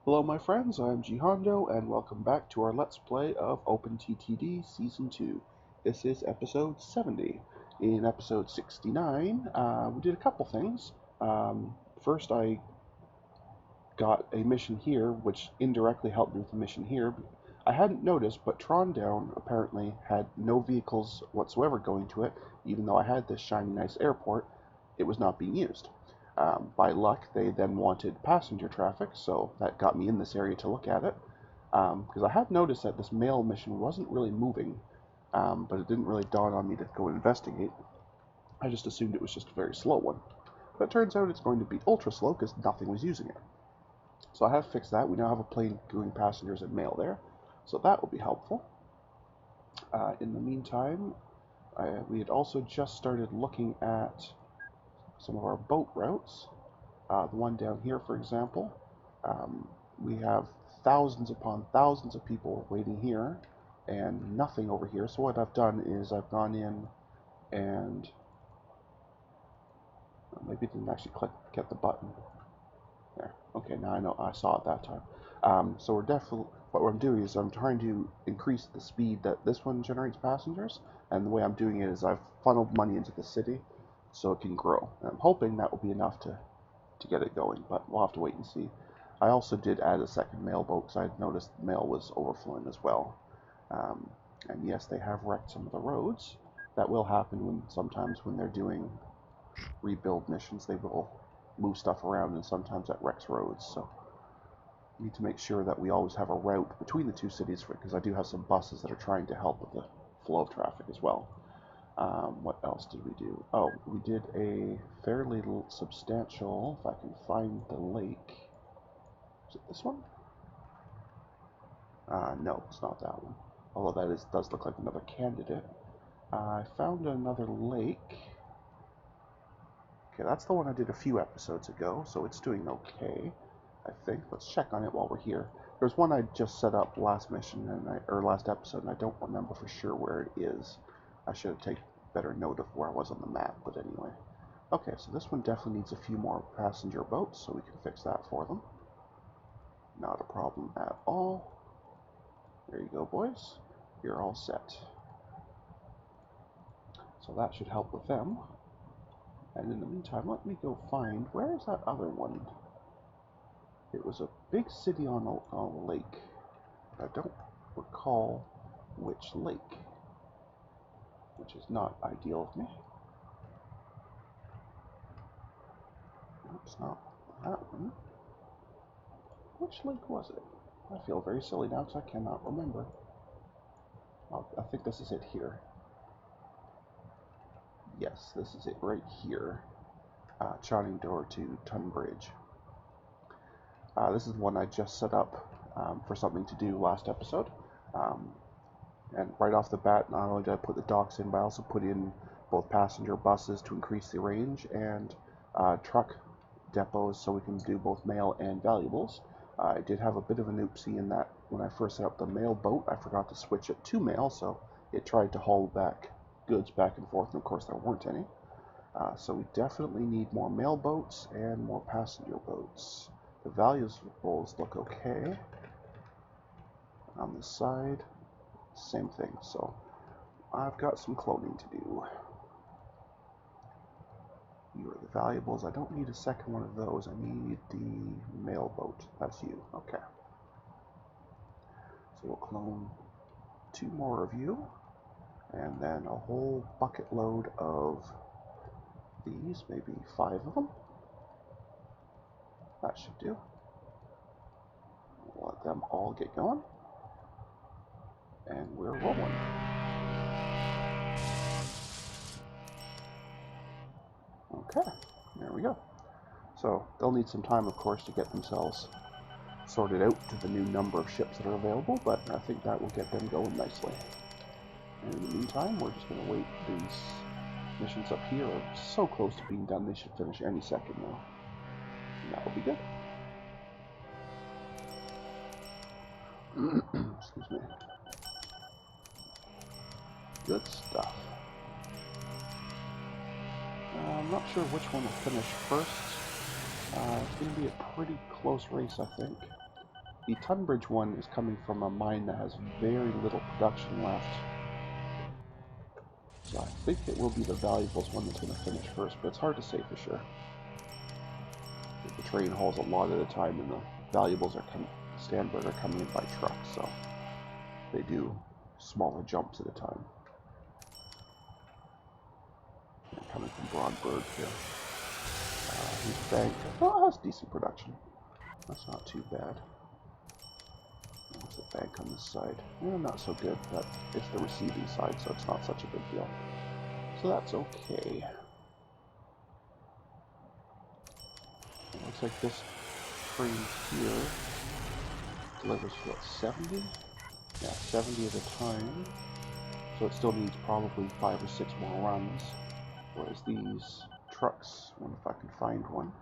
Hello my friends, I'm Hondo, and welcome back to our Let's Play of OpenTTD Season 2. This is episode 70. In episode 69, we did a couple things. First I got a mission here, which indirectly helped me with the mission here. I hadn't noticed, but Tron Down apparently had no vehicles whatsoever going to it, even though I had this shiny nice airport. It was not being used. By luck, they then wanted passenger traffic, so that got me in this area to look at it. Because I had noticed that this mail mission wasn't really moving, but it didn't really dawn on me to go investigate. I just assumed it was just a very slow one. But it turns out it's going to be ultra slow because nothing was using it. So I have fixed that. We now have a plane doing passengers and mail there, so that will be helpful. In the meantime, we had also just started looking at some of our boat routes. The one down here, for example, we have thousands upon thousands of people waiting here and nothing over here. So what I've done is I've gone in and maybe didn't actually get the button. There. Okay, now I know. I saw it that time. So we're definitely, what I'm doing is I'm trying to increase the speed that this one generates passengers, and the way I'm doing it is I've funneled money into the city so it can grow. And I'm hoping that will be enough to get it going, but we'll have to wait and see. I also did add a second mail boat because I had noticed the mail was overflowing as well. And yes, they have wrecked some of the roads. That will happen sometimes when they're doing rebuild missions. They will move stuff around, and sometimes that wrecks roads. So we need to make sure that we always have a route between the two cities, because I do have some buses that are trying to help with the flow of traffic as well. What else did we do? Oh, we did a fairly substantial, if I can find the lake. Is it this one? No, it's not that one. Although that does look like another candidate. I found another lake. Okay, that's the one I did a few episodes ago, so it's doing okay, I think. Let's check on it while we're here. There's one I just set up last mission, or last episode, and I don't remember for sure where it is. I should have taken better note of where I was on the map, but anyway. Okay, so this one definitely needs a few more passenger boats, so we can fix that for them. Not a problem at all. There you go, boys. You're all set. So that should help with them. And in the meantime, let me go find, where is that other one? It was a big city on a lake. I don't recall which lake, which is not ideal of me. It's not that one. Which lake was it? I feel very silly now because I cannot remember. I think this is it here. Yes, this is it right here. Charting Door to Tunbridge. This is one I just set up for something to do last episode. And right off the bat, not only did I put the docks in, but I also put in both passenger buses to increase the range and truck depots so we can do both mail and valuables. I did have a bit of an oopsie in that when I first set up the mail boat, I forgot to switch it to mail, so it tried to haul back goods back and forth, and of course there weren't any. So we definitely need more mail boats and more passenger boats. The valuables look okay. On this side, same thing. So I've got some cloning to do. You are the valuables. I don't need a second one of those. I need the mail boat. That's you. Okay. So we'll clone 2 more of you, and then a whole bucket load of these, maybe 5 of them. That should do. We'll let them all get going, and we're rolling. Okay, there we go. So they'll need some time, of course, to get themselves sorted out to the new number of ships that are available, but I think that will get them going nicely. And in the meantime, we're just going to wait. These missions up here are so close to being done, they should finish any second now. And that'll be good. Excuse me. Good stuff. I'm not sure which one will finish first. It's going to be a pretty close race, I think. The Tunbridge one is coming from a mine that has very little production left. So I think it will be the valuables one that's going to finish first, but it's hard to say for sure. The train hauls a lot at a time, and the valuables are Stanford are coming in by truck, so they do smaller jumps at a time. And coming from Broadberg here. His bank, oh, has decent production. That's not too bad. There's the bank on this side. Not so good, but it's the receiving side, so it's not such a big deal. So that's okay. It looks like this train here delivers, what, 70? Yeah, 70 at a time. So it still needs probably 5 or 6 more runs. Whereas these trucks, I wonder if I can find one.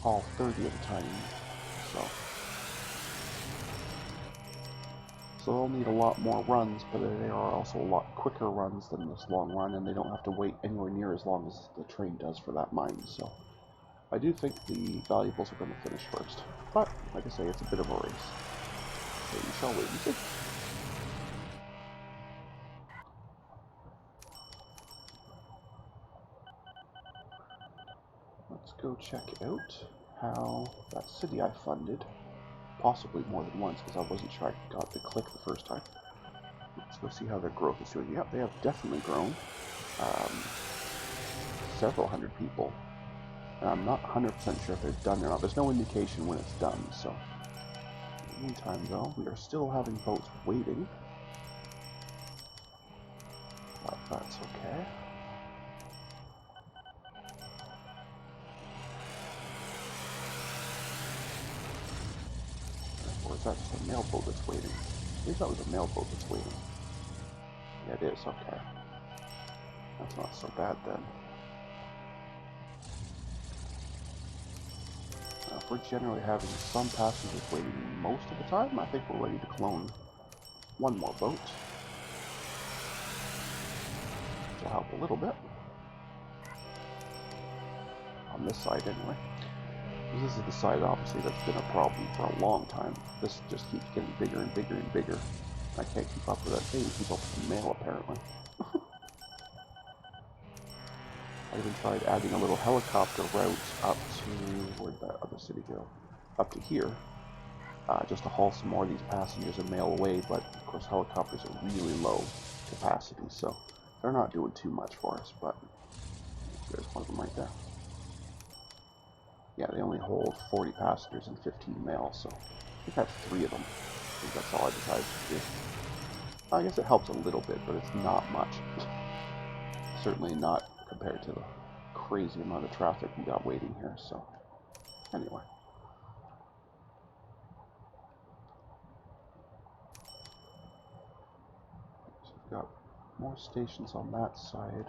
All 30 at a time. So they'll need a lot more runs, but they are also a lot quicker runs than this long run, and they don't have to wait anywhere near as long as the train does for that mine. So I do think the valuables are going to finish first. But, like I say, it's a bit of a race. So we shall wait and see. Let's go check out how that city I funded, possibly more than once because I wasn't sure I got the click the first time. Let's go see how their growth is doing. Yep, they have definitely grown. Several hundred people. And I'm not 100% sure if they're done or not. There's no indication when it's done, so. In the meantime, though, we are still having boats waiting. But that's okay. Or is that just a mail boat that's waiting? I think that was a mail boat that's waiting. Yeah, it is, okay. That's not so bad then. If we're generally having some passengers waiting most of the time, I think we're ready to clone one more boat. Which will help a little bit. On this side, anyway. This is the side, obviously, that's been a problem for a long time. This just keeps getting bigger and bigger and bigger. I can't keep up with that. Can't even keep up with the mail, apparently. I even tried adding a little helicopter route up to, where'd that other city go? Up to here, just to haul some more of these passengers and mail away, but of course helicopters are really low capacity, so they're not doing too much for us, but there's one of them right there. Yeah, they only hold 40 passengers and 15 mail, so I think I have 3 of them. I think that's all I decided to do. I guess it helps a little bit, but it's not much. Certainly not compared to the crazy amount of traffic we got waiting here, so anyway. So we've got more stations on that side.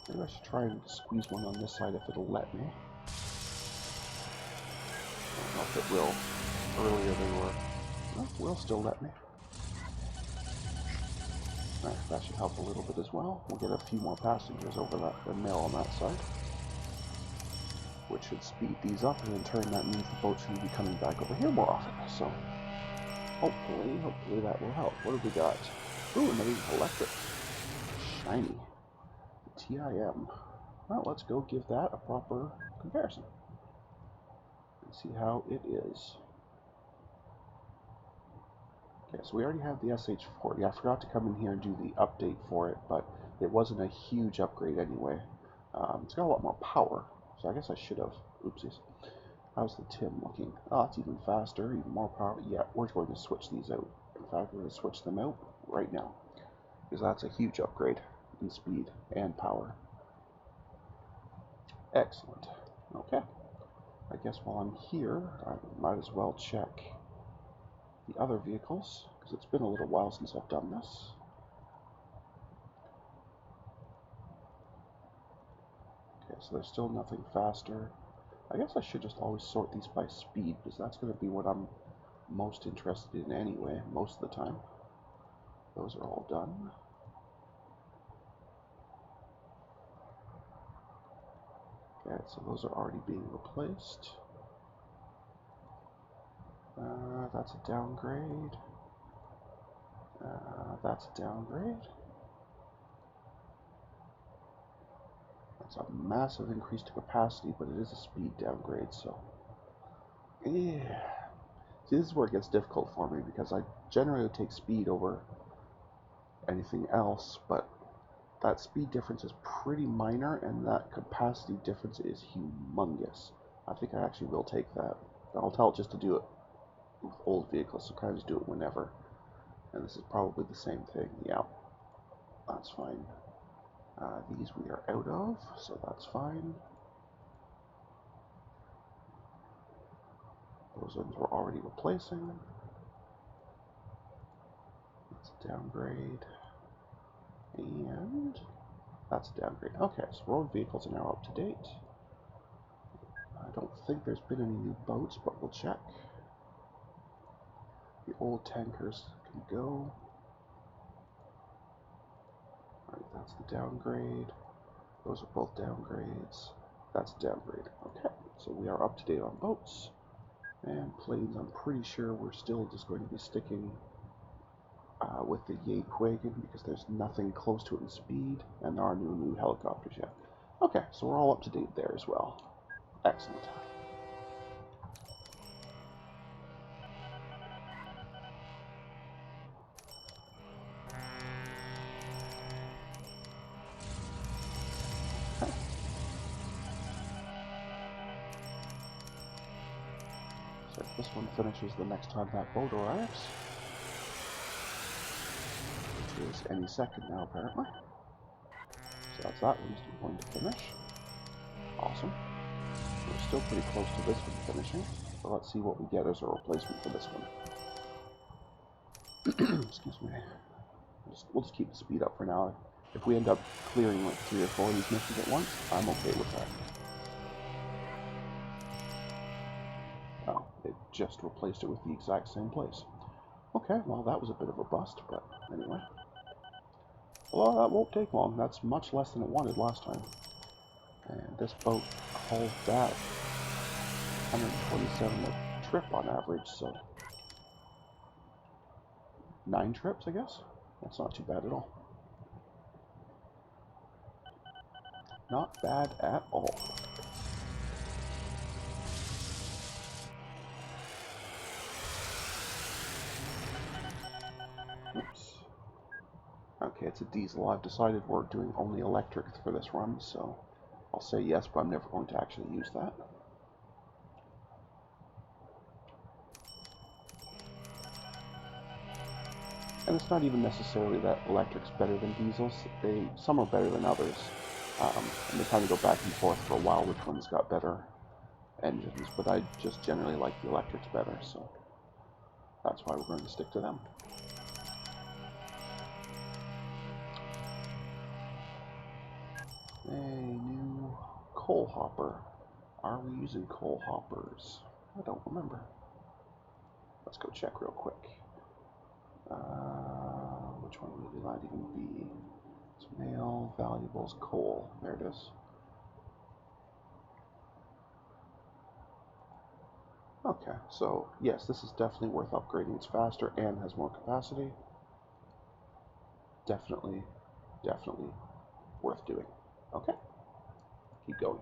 Maybe I should try and squeeze one on this side if it'll let me. I don't know if it will. Earlier they were. Well, it will still let me. Alright, that should help a little bit as well. We'll get a few more passengers over the mail on that side. Which should speed these up, and in turn that means the boats should be coming back over here more often. So, hopefully that will help. What have we got? Ooh, another electric. Shiny. T.I.M. Well, let's go give that a proper comparison. And see how it is. Okay, so we already have the SH40. I forgot to come in here and do the update for it, but it wasn't a huge upgrade anyway. It's got a lot more power, so I guess I should have. Oopsies. How's the T.I.M looking? Oh, it's even faster, even more power. Yeah, we're going to switch these out. In fact, we're going to switch them out right now, because that's a huge upgrade in speed and power. Excellent. Okay. I guess while I'm here, I might as well check the other vehicles, because it's been a little while since I've done this. Okay, so there's still nothing faster. I guess I should just always sort these by speed, because that's going to be what I'm most interested in anyway, most of the time. Those are all done. Okay, so those are already being replaced. That's a downgrade. That's a downgrade. That's a massive increase to capacity, but it is a speed downgrade, so... Yeah. See, this is where it gets difficult for me, because I generally take speed over anything else, but that speed difference is pretty minor, and that capacity difference is humongous. I think I actually will take that. I'll tell it just to do it with old vehicles, so kind of just do it whenever. And this is probably the same thing. Yeah, that's fine. These we are out of, so that's fine. Those ones we're already replacing. That's a downgrade. And that's a downgrade. Okay, so road vehicles are now up to date. I don't think there's been any new boats, but we'll check. The old tankers can go. Alright, that's the downgrade. Those are both downgrades. That's a downgrade. Okay, so we are up to date on boats. And planes, I'm pretty sure we're still just going to be sticking with the Yacht wagon because there's nothing close to it in speed, and there are no new helicopters yet. Okay, so we're all up to date there as well. Excellent. Okay. So if this one finishes the next time that boat arrives, which is any second now apparently. So that's that one's going to finish. Awesome. We're still pretty close to this one finishing, so let's see what we get as a replacement for this one. Excuse me. We'll just keep the speed up for now. If we end up clearing like 3 or 4 of these missions at once, I'm okay with that. Oh, it just replaced it with the exact same place. Okay, well that was a bit of a bust, but anyway. Well, that won't take long. That's much less than it wanted last time. And this boat hauls that 127 a trip on average, so 9 trips, I guess? That's not too bad at all. Not bad at all. Oops. Okay, it's a diesel. I've decided we're doing only electric for this run, so I'll say yes, but I'm never going to actually use that. And it's not even necessarily that electric's better than diesels. Some are better than others. And they kind of go back and forth for a while which one's got better engines, but I just generally like the electrics better, so that's why we're going to stick to them. A new coal hopper. Are we using coal hoppers? I don't remember. Let's go check real quick. Which one would that even be? It's mail, valuables, coal. There it is. Okay, so yes, this is definitely worth upgrading. It's faster and has more capacity. Definitely worth doing. Okay, keep going.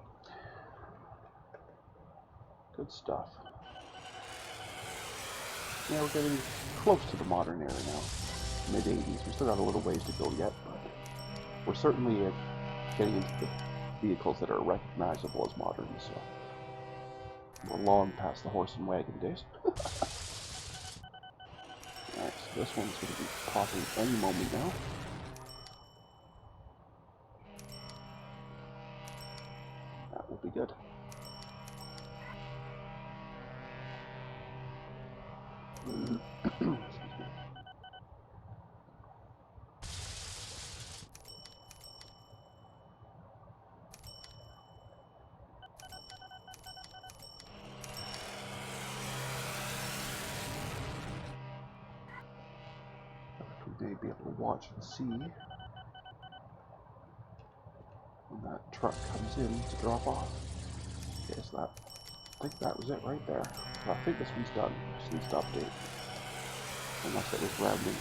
Good stuff. Yeah, we're getting close to the modern era now. Mid-80s. We still got a little ways to go yet, but we're certainly getting into the vehicles that are recognizable as modern, so we're long past the horse and wagon days. Alright, so this one's going to be popping any moment now. That will be good. Excuse me. We may be able to watch and see when that truck comes in to drop off. Okay, so that, I think that was it right there. So I think this one's done. Just needs to update. Unless it was rounding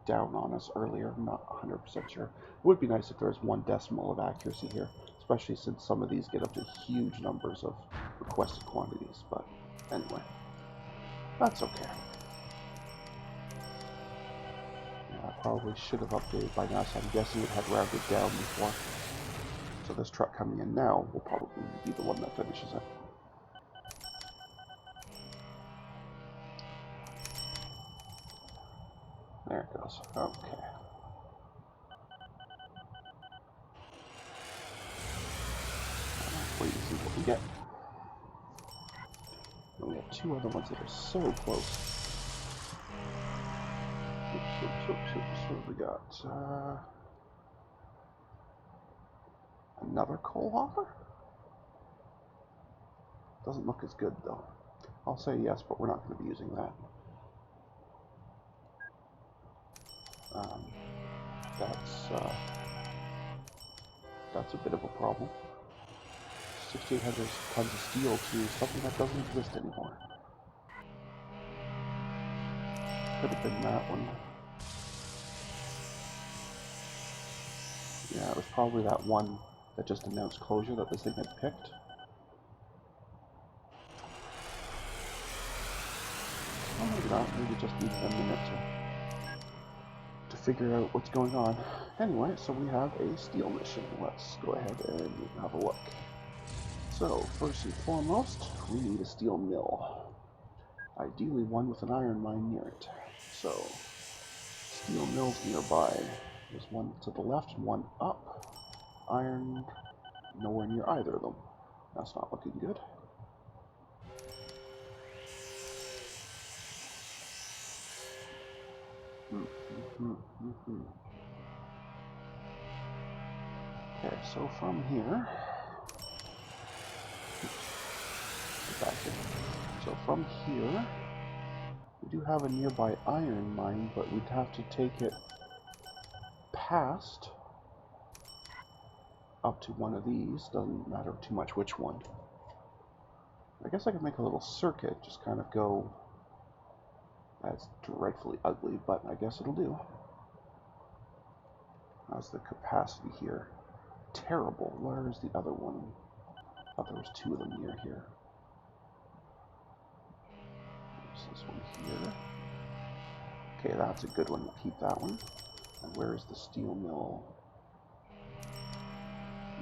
down on us earlier, I'm not 100% sure. It would be nice if there was 1 decimal of accuracy here, especially since some of these get up to huge numbers of requested quantities, but anyway, that's okay. Yeah, I probably should have updated by now, so I'm guessing it had rounded down before. So this truck coming in now will probably be the one that finishes it. There it goes. Okay. Wait and see what we get. And we have 2 other ones that are so close. Oops. What have we got? Another coal hopper? Doesn't look as good though. I'll say yes, but we're not going to be using that. That's a bit of a problem. 6,800 tons of steel to something that doesn't exist anymore. Could have been that one. Yeah, it was probably that one that just announced closure that this thing had picked. Oh, maybe not. Maybe it just needed a minute to figure out what's going on. Anyway, so we have a steel mission. Let's go ahead and have a look. So, first and foremost, we need a steel mill. Ideally one with an iron mine near it. So, steel mills nearby. There's one to the left and one up. Iron nowhere near either of them. That's not looking good. Okay, so from here, get back here. So from here, we do have a nearby iron mine, but we'd have to take it past up to one of these. Doesn't matter too much which one. I guess I could make a little circuit, just kind of go. That's dreadfully ugly, but I guess it'll do. How's the capacity here? Terrible. Where's the other one? I thought there was 2 of them near here. There's this one here. Okay, that's a good one. We'll keep that one. And where's the steel mill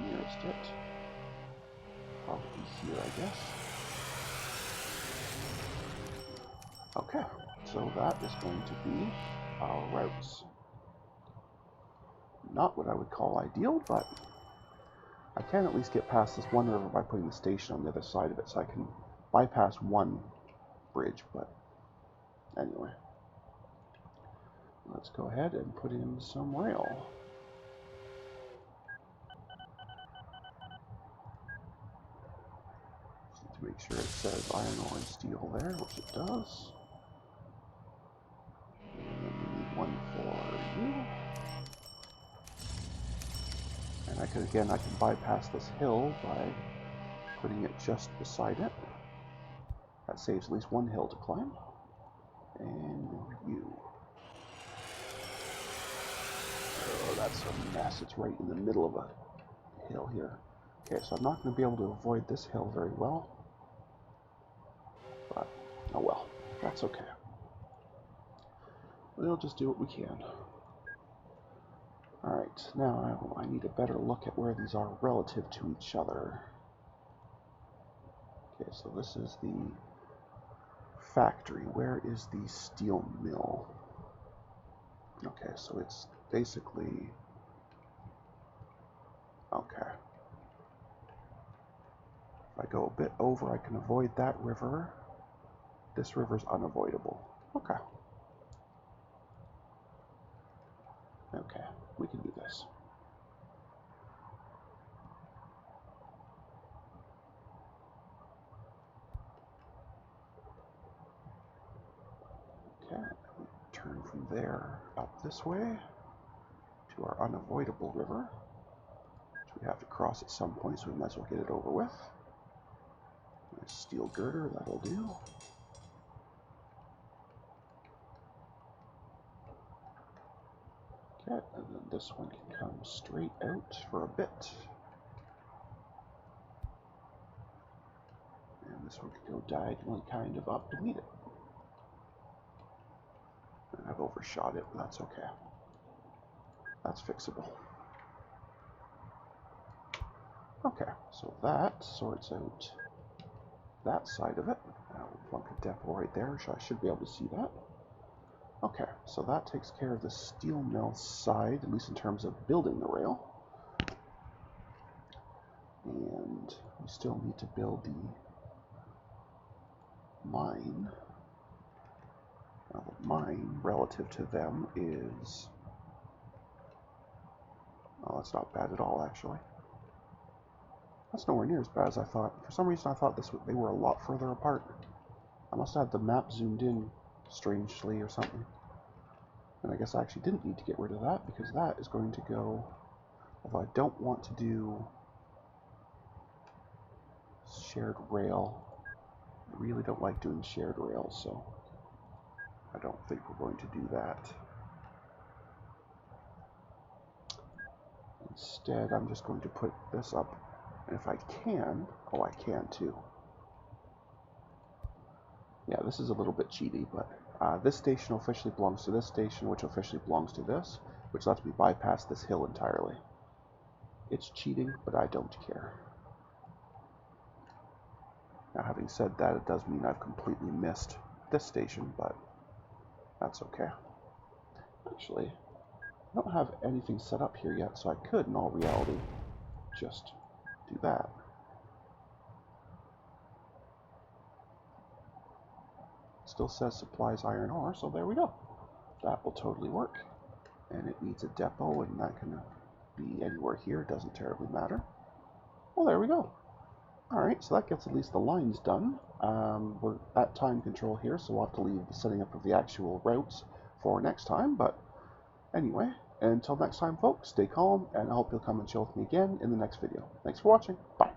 nearest it? Probably here, I guess. Okay, so that is going to be our routes. Not what I would call ideal, but I can at least get past this one river by putting the station on the other side of it, so I can bypass one bridge, but anyway. Let's go ahead and put in some rail. To make sure it says iron ore and steel there, which it does. And then we need one for you. And I can bypass this hill by putting it just beside it. That saves at least one hill to climb. And you. Oh, that's a mess. It's right in the middle of a hill here. Okay, so I'm not going to be able to avoid this hill very well. But, oh well. That's okay. We'll just do what we can. Alright, now I need a better look at where these are relative to each other. Okay, so this is the factory. Where is the steel mill? Okay, so it's basically... Okay. If I go a bit over, I can avoid that river. This river's unavoidable. Okay. Okay, we can do this. Okay, we turn from there up this way to our unavoidable river, which we have to cross at some point, so we might as well get it over with. Steel girder, that'll do. Okay, and then this one can come straight out for a bit. And this one can go diagonally kind of up to meet it. And I've overshot it, but that's okay. That's fixable. Okay, so that sorts out that side of it. I'll plunk a depot right there, so I should be able to see that. Okay, so that takes care of the steel mill side, at least in terms of building the rail. And we still need to build the mine. Now the mine, relative to them, is... Oh, that's not bad at all, actually. That's nowhere near as bad as I thought. For some reason, I thought they were a lot further apart. I must have had the map zoomed in strangely or something. And I guess I actually didn't need to get rid of that, because that is going to go... Although I don't want to do shared rail. I really don't like doing shared rails, so I don't think we're going to do that. Instead, I'm just going to put this up, and if I can, oh, I can too. Yeah, this is a little bit cheaty, but this station officially belongs to this station, which officially belongs to this, which lets me bypass this hill entirely. It's cheating, but I don't care. Now, having said that, it does mean I've completely missed this station, but that's okay. Actually, I don't have anything set up here yet, so I could, in all reality, just do that. Still says supplies iron ore, so there we go. That will totally work. And it needs a depot, and that can be anywhere here. It doesn't terribly matter. Well, there we go. Alright, so that gets at least the lines done. We're at time control here, so we'll have to leave the setting up of the actual routes for next time. But anyway, until next time, folks, stay calm, and I hope you'll come and chill with me again in the next video. Thanks for watching. Bye.